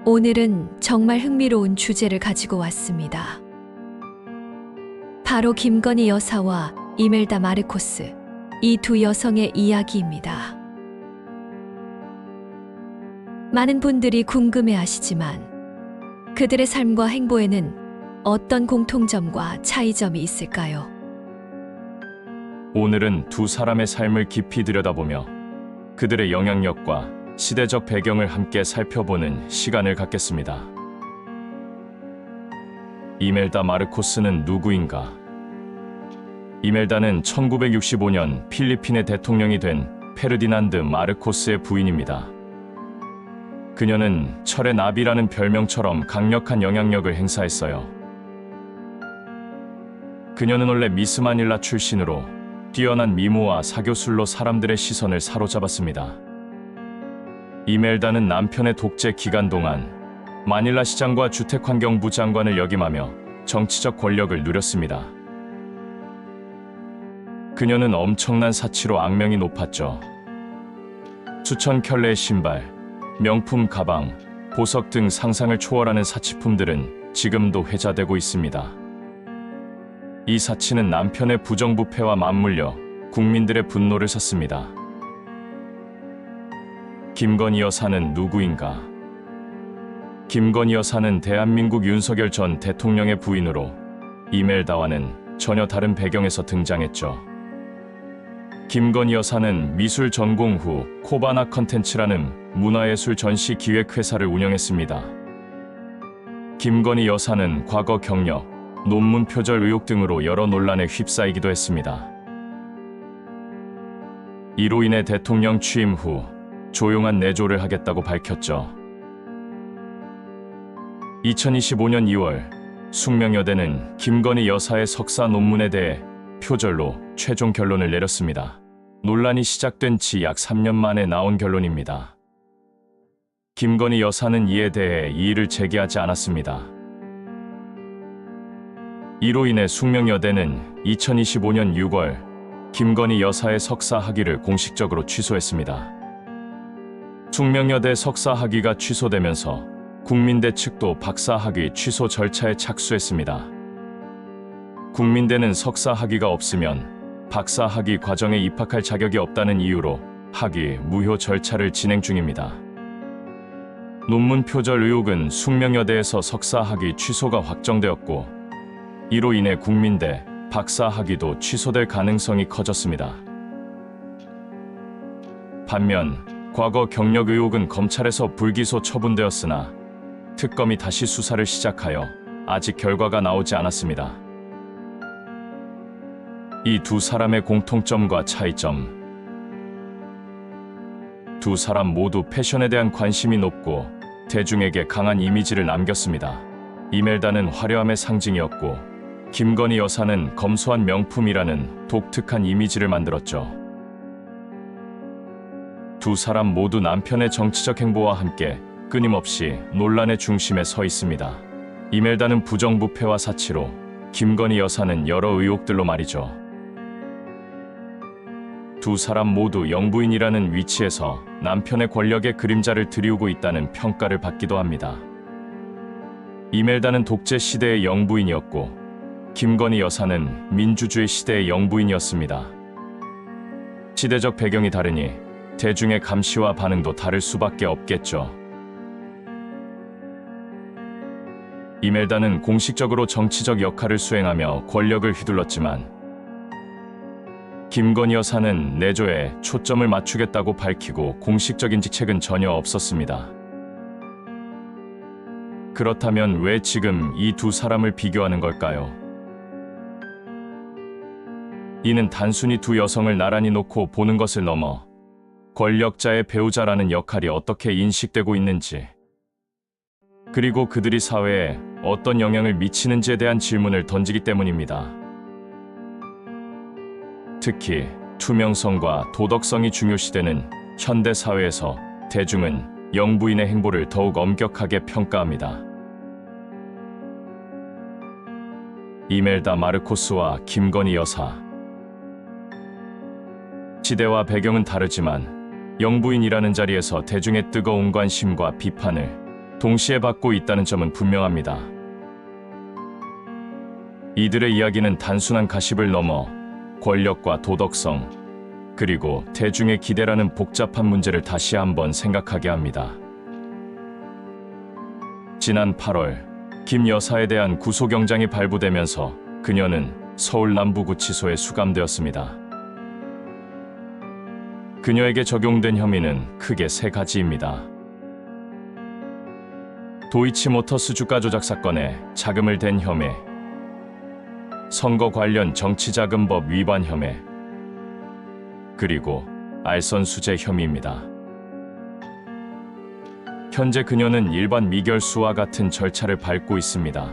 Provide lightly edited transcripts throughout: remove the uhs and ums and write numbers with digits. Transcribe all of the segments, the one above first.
오늘은 정말 흥미로운 주제를 가지고 왔습니다. 바로 김건희 여사와 이멜다 마르코스, 이 두 여성의 이야기입니다. 많은 분들이 궁금해 하시지만 그들의 삶과 행보에는 어떤 공통점과 차이점이 있을까요? 오늘은 두 사람의 삶을 깊이 들여다보며 그들의 영향력과 시대적 배경을 함께 살펴보는 시간을 갖겠습니다. 이멜다 마르코스는 누구인가? 이멜다는 1965년 필리핀의 대통령이 된 페르디난드 마르코스의 부인입니다. 그녀는 철의 나비라는 별명처럼 강력한 영향력을 행사했어요. 그녀는 원래 미스 마닐라 출신으로 뛰어난 미모와 사교술로 사람들의 시선을 사로잡았습니다. 이멜다는 남편의 독재 기간 동안 마닐라 시장과 주택환경부 장관을 역임하며 정치적 권력을 누렸습니다. 그녀는 엄청난 사치로 악명이 높았죠. 수천 켤레의 신발, 명품 가방, 보석 등 상상을 초월하는 사치품들은 지금도 회자되고 있습니다. 이 사치는 남편의 부정부패와 맞물려 국민들의 분노를 샀습니다. 김건희 여사는 누구인가? 김건희 여사는 대한민국 윤석열 전 대통령의 부인으로 이멜다와는 전혀 다른 배경에서 등장했죠. 김건희 여사는 미술 전공 후 코바나 컨텐츠라는 문화예술 전시 기획회사를 운영했습니다. 김건희 여사는 과거 경력, 논문 표절 의혹 등으로 여러 논란에 휩싸이기도 했습니다. 이로 인해 대통령 취임 후 조용한 내조를 하겠다고 밝혔죠. 2025년 2월 숙명여대는 김건희 여사의 석사 논문에 대해 표절로 최종 결론을 내렸습니다. 논란이 시작된 지 약 3년 만에 나온 결론입니다. 김건희 여사는 이에 대해 이의를 제기하지 않았습니다. 이로 인해 숙명여대는 2025년 6월 김건희 여사의 석사 학위를 공식적으로 취소했습니다. 숙명여대 석사 학위가 취소되면서 국민대 측도 박사 학위 취소 절차에 착수했습니다. 국민대는 석사 학위가 없으면 박사 학위 과정에 입학할 자격이 없다는 이유로 학위 무효 절차를 진행 중입니다. 논문 표절 의혹은 숙명여대에서 석사 학위 취소가 확정되었고, 이로 인해 국민대 박사 학위도 취소될 가능성이 커졌습니다. 반면 과거 경력 의혹은 검찰에서 불기소 처분되었으나 특검이 다시 수사를 시작하여 아직 결과가 나오지 않았습니다. 이 두 사람의 공통점과 차이점. 두 사람 모두 패션에 대한 관심이 높고 대중에게 강한 이미지를 남겼습니다. 이멜다는 화려함의 상징이었고 김건희 여사는 검소한 명품이라는 독특한 이미지를 만들었죠. 두 사람 모두 남편의 정치적 행보와 함께 끊임없이 논란의 중심에 서 있습니다. 이멜다는 부정부패와 사치로, 김건희 여사는 여러 의혹들로 말이죠. 두 사람 모두 영부인이라는 위치에서 남편의 권력의 그림자를 드리우고 있다는 평가를 받기도 합니다. 이멜다는 독재 시대의 영부인이었고 김건희 여사는 민주주의 시대의 영부인이었습니다. 시대적 배경이 다르니 대중의 감시와 반응도 다를 수밖에 없겠죠. 이멜다는 공식적으로 정치적 역할을 수행하며 권력을 휘둘렀지만 김건희 여사는 내조에 초점을 맞추겠다고 밝히고 공식적인 직책은 전혀 없었습니다. 그렇다면 왜 지금 이 두 사람을 비교하는 걸까요? 이는 단순히 두 여성을 나란히 놓고 보는 것을 넘어 권력자의 배우자라는 역할이 어떻게 인식되고 있는지, 그리고 그들이 사회에 어떤 영향을 미치는지에 대한 질문을 던지기 때문입니다. 특히 투명성과 도덕성이 중요시되는 현대 사회에서 대중은 영부인의 행보를 더욱 엄격하게 평가합니다. 이멜다 마르코스와 김건희 여사. 시대와 배경은 다르지만 영부인이라는 자리에서 대중의 뜨거운 관심과 비판을 동시에 받고 있다는 점은 분명합니다. 이들의 이야기는 단순한 가십을 넘어 권력과 도덕성, 그리고 대중의 기대라는 복잡한 문제를 다시 한번 생각하게 합니다. 지난 8월 김 여사에 대한 구속영장이 발부되면서 그녀는 서울 남부구치소에 수감되었습니다. 그녀에게 적용된 혐의는 크게 3가지입니다. 도이치모터스 주가 조작 사건에 자금을 댄 혐의, 선거 관련 정치자금법 위반 혐의, 그리고 알선수재 혐의입니다. 현재 그녀는 일반 미결수와 같은 절차를 밟고 있습니다.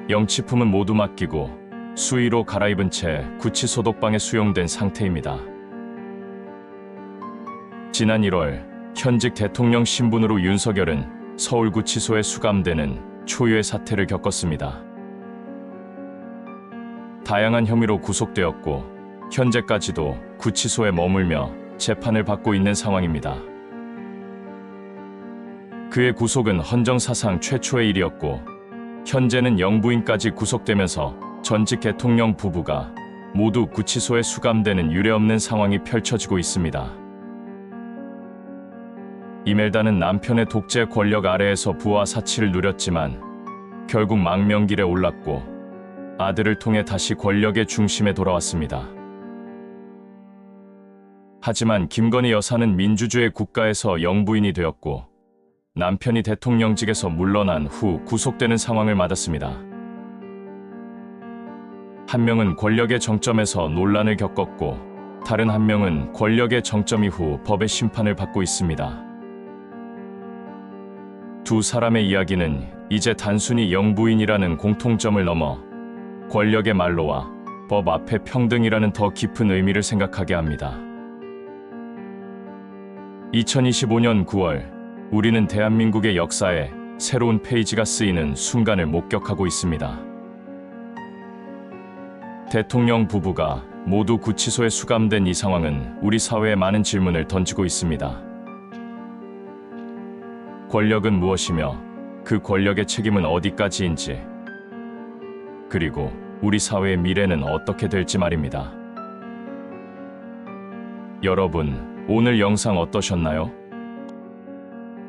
영치품은 모두 맡기고 수의로 갈아입은 채 구치소독방에 수용된 상태입니다. 지난 1월 현직 대통령 신분으로 윤석열은 서울구치소에 수감되는 초유의 사태를 겪었습니다. 다양한 혐의로 구속되었고 현재까지도 구치소에 머물며 재판을 받고 있는 상황입니다. 그의 구속은 헌정사상 최초의 일이었고 현재는 영부인까지 구속되면서 전직 대통령 부부가 모두 구치소에 수감되는 유례없는 상황이 펼쳐지고 있습니다. 이멜다는 남편의 독재 권력 아래에서 부와 사치를 누렸지만 결국 망명길에 올랐고 아들을 통해 다시 권력의 중심에 돌아왔습니다. 하지만 김건희 여사는 민주주의 국가에서 영부인이 되었고 남편이 대통령직에서 물러난 후 구속되는 상황을 맞았습니다. 한 명은 권력의 정점에서 논란을 겪었고 다른 한 명은 권력의 정점 이후 법의 심판을 받고 있습니다. 두 사람의 이야기는 이제 단순히 영부인이라는 공통점을 넘어 권력의 말로와 법 앞에 평등이라는 더 깊은 의미를 생각하게 합니다. 2025년 9월 우리는 대한민국의 역사에 새로운 페이지가 쓰이는 순간을 목격하고 있습니다. 대통령 부부가 모두 구치소에 수감된 이 상황은 우리 사회에 많은 질문을 던지고 있습니다. 권력은 무엇이며 그 권력의 책임은 어디까지인지, 그리고 우리 사회의 미래는 어떻게 될지 말입니다. 여러분, 오늘 영상 어떠셨나요?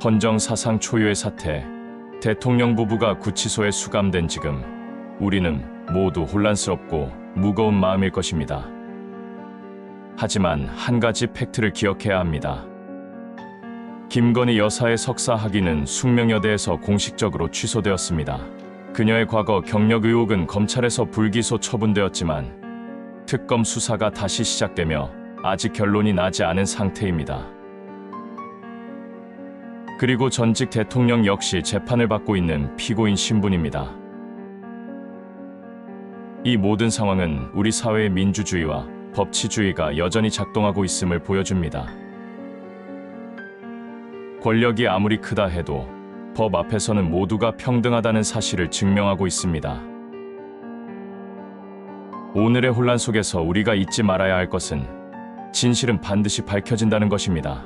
헌정사상 초유의 사태, 대통령 부부가 구치소에 수감된 지금 우리는 모두 혼란스럽고 무거운 마음일 것입니다. 하지만 한 가지 팩트를 기억해야 합니다. 김건희 여사의 석사 학위는 숙명여대에서 공식적으로 취소되었습니다. 그녀의 과거 경력 의혹은 검찰에서 불기소 처분되었지만 특검 수사가 다시 시작되며 아직 결론이 나지 않은 상태입니다. 그리고 전직 대통령 역시 재판을 받고 있는 피고인 신분입니다. 이 모든 상황은 우리 사회의 민주주의와 법치주의가 여전히 작동하고 있음을 보여줍니다. 권력이 아무리 크다 해도 법 앞에서는 모두가 평등하다는 사실을 증명하고 있습니다. 오늘의 혼란 속에서 우리가 잊지 말아야 할 것은 진실은 반드시 밝혀진다는 것입니다.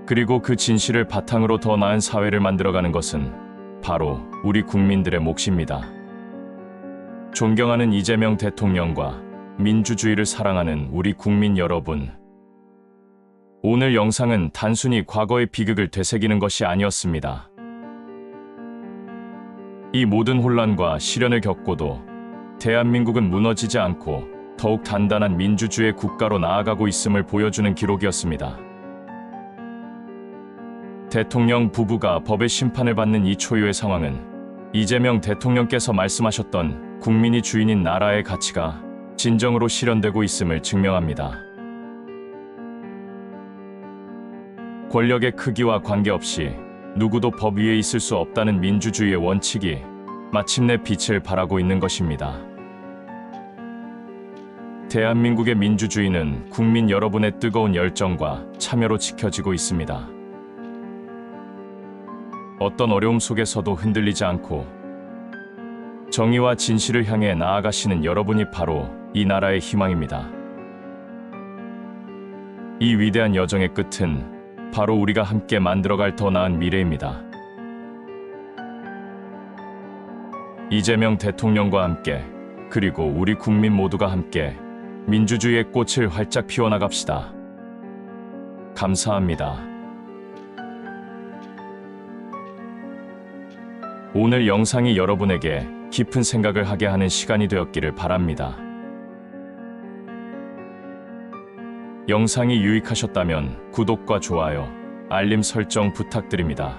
그리고 그 진실을 바탕으로 더 나은 사회를 만들어가는 것은 바로 우리 국민들의 몫입니다. 존경하는 이재명 대통령과 민주주의를 사랑하는 우리 국민 여러분, 오늘 영상은 단순히 과거의 비극을 되새기는 것이 아니었습니다. 이 모든 혼란과 시련을 겪고도 대한민국은 무너지지 않고 더욱 단단한 민주주의 국가로 나아가고 있음을 보여주는 기록이었습니다. 대통령 부부가 법의 심판을 받는 이 초유의 상황은 이재명 대통령께서 말씀하셨던 국민이 주인인 나라의 가치가 진정으로 실현되고 있음을 증명합니다. 권력의 크기와 관계없이 누구도 법 위에 있을 수 없다는 민주주의의 원칙이 마침내 빛을 발하고 있는 것입니다. 대한민국의 민주주의는 국민 여러분의 뜨거운 열정과 참여로 지켜지고 있습니다. 어떤 어려움 속에서도 흔들리지 않고 정의와 진실을 향해 나아가시는 여러분이 바로 이 나라의 희망입니다. 이 위대한 여정의 끝은 바로 우리가 함께 만들어갈 더 나은 미래입니다. 이재명 대통령과 함께, 그리고 우리 국민 모두가 함께 민주주의의 꽃을 활짝 피워나갑시다. 감사합니다. 오늘 영상이 여러분에게 깊은 생각을 하게 하는 시간이 되었기를 바랍니다. 영상이 유익하셨다면 구독과 좋아요, 알림 설정 부탁드립니다.